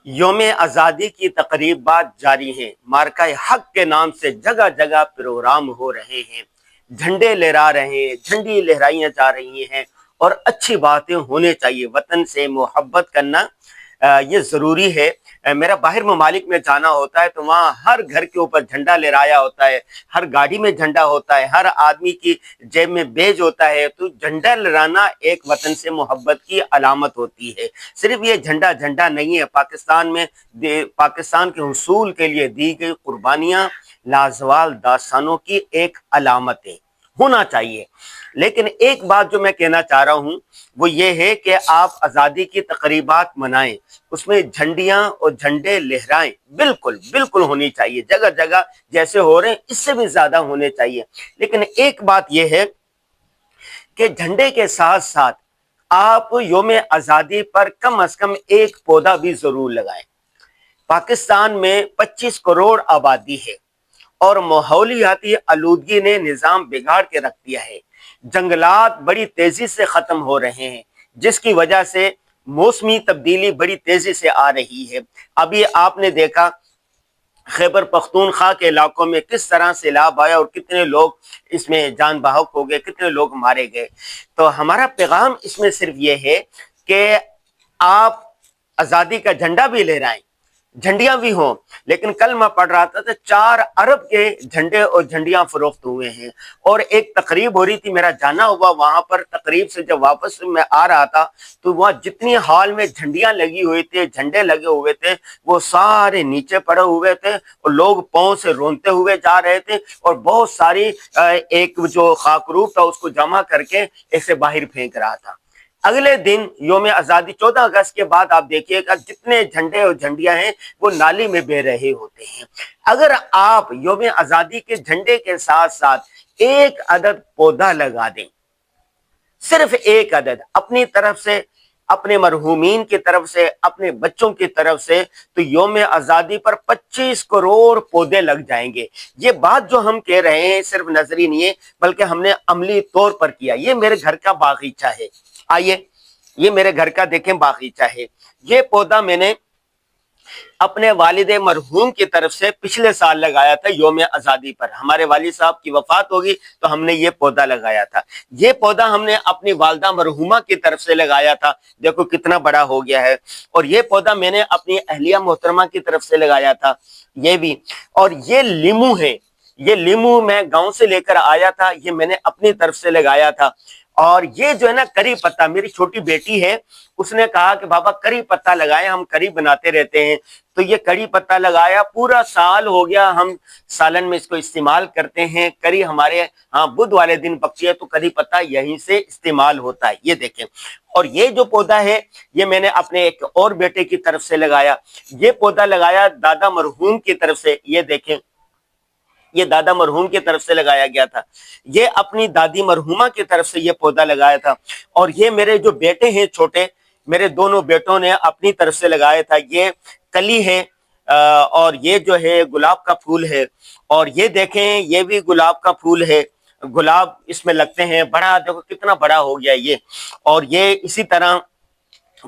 یوم آزادی کی تقریبات جاری ہیں، مارکہ حق کے نام سے جگہ جگہ پروگرام ہو رہے ہیں، جھنڈے لہرا رہے ہیں، جھنڈی لہرائیاں جا رہی ہیں اور اچھی باتیں ہونے چاہیے۔ وطن سے محبت کرنا یہ ضروری ہے۔ میرا باہر ممالک میں جانا ہوتا ہے تو وہاں ہر گھر کے اوپر جھنڈا لہرایا ہوتا ہے، ہر گاڑی میں جھنڈا ہوتا ہے، ہر آدمی کی جیب میں بیج ہوتا ہے۔ تو جھنڈا لہرانا ایک وطن سے محبت کی علامت ہوتی ہے۔ صرف یہ جھنڈا جھنڈا نہیں ہے، پاکستان کے حصول کے لیے دی گئی قربانیاں لازوال داستانوں کی ایک علامت ہے، ہونا چاہیے۔ لیکن ایک بات جو میں کہنا چاہ رہا ہوں وہ یہ ہے کہ آپ آزادی کی تقریبات منائیں، اس میں جھنڈیاں اور جھنڈے لہرائیں، بالکل بالکل ہونی چاہیے، جگہ جگہ جیسے ہو رہے ہیں اس سے بھی زیادہ ہونے چاہیے۔ لیکن ایک بات یہ ہے کہ جھنڈے کے ساتھ ساتھ آپ یوم آزادی پر کم از کم ایک پودا بھی ضرور لگائیں۔ پاکستان میں 25 کروڑ آبادی ہے اور ماحولیاتی آلودگی نے نظام بگاڑ کے رکھ دیا ہے۔ جنگلات بڑی تیزی سے ختم ہو رہے ہیں، جس کی وجہ سے موسمی تبدیلی بڑی تیزی سے آ رہی ہے۔ ابھی آپ نے دیکھا خیبر پختونخوا کے علاقوں میں کس طرح سیلاب آیا اور کتنے لوگ اس میں جان بحق ہو گئے، کتنے لوگ مارے گئے۔ تو ہمارا پیغام اس میں صرف یہ ہے کہ آپ آزادی کا جھنڈا بھی لہرائیں، جھنڈیاں بھی ہوں، لیکن کل میں پڑھ رہا تھا تو 4 ارب کے جھنڈے اور جھنڈیاں فروخت ہوئے ہیں۔ اور ایک تقریب ہو رہی تھی، میرا جانا ہوا وہاں پر، تقریب سے جب واپس میں آ رہا تھا تو وہاں جتنی ہال میں جھنڈیاں لگی ہوئی تھے، جھنڈے لگے ہوئے تھے، وہ سارے نیچے پڑے ہوئے تھے اور لوگ پاؤں سے رونتے ہوئے جا رہے تھے اور بہت ساری ایک جو خاکروب تھا اس کو جمع کر کے اسے باہر پھینک رہا تھا۔ اگلے دن یوم آزادی 14 اگست کے بعد آپ دیکھیے گا جتنے جھنڈے اور جھنڈیاں ہیں وہ نالی میں بہہ رہے ہوتے ہیں۔ اگر آپ یوم آزادی کے جھنڈے کے ساتھ ساتھ ایک عدد پودا لگا دیں، صرف ایک عدد اپنی طرف سے، اپنے مرحومین کی طرف سے، اپنے بچوں کی طرف سے، تو یوم آزادی پر 25 کروڑ پودے لگ جائیں گے۔ یہ بات جو ہم کہہ رہے ہیں صرف نظری نہیں ہے بلکہ ہم نے عملی طور پر کیا۔ یہ میرے گھر کا باغیچہ ہے، آئیے یہ میرے گھر کا دیکھیں باغیچہ ہے۔ یہ پودا میں نے اپنے والد مرحوم کی طرف سے پچھلے سال لگایا تھا یوم آزادی پر۔ ہمارے والد صاحب کی وفات ہوگی تو ہم نے یہ پودا لگایا تھا۔ یہ پودا ہم نے اپنی والدہ مرحومہ کی طرف سے لگایا تھا، دیکھو کتنا بڑا ہو گیا ہے۔ اور یہ پودا میں نے اپنی اہلیہ محترمہ کی طرف سے لگایا تھا، یہ بھی۔ اور یہ لیمو ہے، یہ لیمو میں گاؤں سے لے کر آیا تھا، یہ میں نے اپنی طرف سے لگایا تھا۔ اور یہ جو ہے نا کری پتہ، میری چھوٹی بیٹی ہے، اس نے کہا کہ بابا کری پتہ لگائیں، ہم کری بناتے رہتے ہیں، تو یہ کری پتہ لگایا، پورا سال ہو گیا، ہم سالن میں اس کو استعمال کرتے ہیں۔ کری ہمارے ہاں بدھ والے دن پکتی ہے تو کری پتہ یہیں سے استعمال ہوتا ہے، یہ دیکھیں۔ اور یہ جو پودا ہے یہ میں نے اپنے ایک اور بیٹے کی طرف سے لگایا۔ یہ پودا لگایا دادا مرحوم کی طرف سے، یہ دیکھیں یہ دادا مرحوم کی طرف سے لگایا گیا تھا۔ یہ اپنی دادی مرحومہ کی طرف سے یہ پودا لگایا تھا۔ اور یہ میرے جو بیٹے ہیں چھوٹے، میرے دونوں بیٹوں نے اپنی طرف سے لگایا تھا۔ یہ کلی ہے اور یہ جو ہے گلاب کا پھول ہے، اور یہ دیکھیں یہ بھی گلاب کا پھول ہے، گلاب اس میں لگتے ہیں، بڑا دیکھو کتنا بڑا ہو گیا یہ۔ اور یہ اسی طرح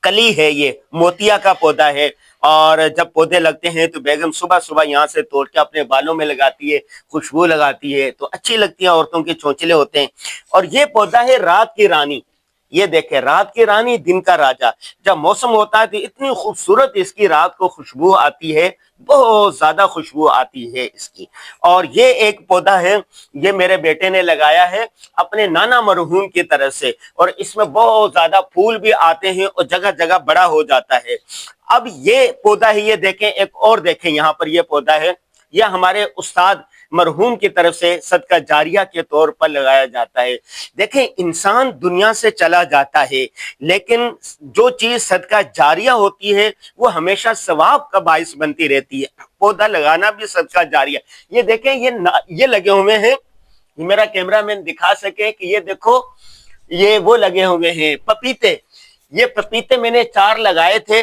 کلی ہے، یہ موتیا کا پودا ہے، اور جب پودے لگتے ہیں تو بیگم صبح صبح یہاں سے توڑ کے اپنے بالوں میں لگاتی ہے، خوشبو لگاتی ہے، تو اچھی لگتی ہیں، عورتوں کے چونچلے ہوتے ہیں۔ اور یہ پودا ہے رات کی رانی، یہ دیکھیں رات کی رانی دن کا راجا۔ جب موسم ہوتا ہے تو اتنی خوبصورت اس کی رات کو خوشبو آتی ہے، بہت زیادہ خوشبو آتی ہے اس کی۔ اور یہ ایک پودا ہے، یہ میرے بیٹے نے لگایا ہے اپنے نانا مرحوم کی طرف سے، اور اس میں بہت زیادہ پھول بھی آتے ہیں اور جگہ جگہ بڑا ہو جاتا ہے۔ اب یہ پودا ہے، یہ دیکھیں ایک اور دیکھیں یہاں پر یہ پودا ہے، یہ ہمارے استاد مرحوم کی طرف سے صدقہ جاریہ کے طور پر لگایا جاتا ہے۔ دیکھیں انسان دنیا سے چلا جاتا ہے لیکن جو چیز صدقہ جاریہ ہوتی ہے وہ ہمیشہ ثواب کا باعث بنتی رہتی ہے۔ پودا لگانا بھی صدقہ جاریہ۔ یہ دیکھیں یہ لگے ہوئے ہیں، میرا کیمرہ مین دکھا سکے کہ یہ دیکھو یہ وہ لگے ہوئے ہیں پپیتے۔ یہ پپیتے میں نے 4 لگائے تھے،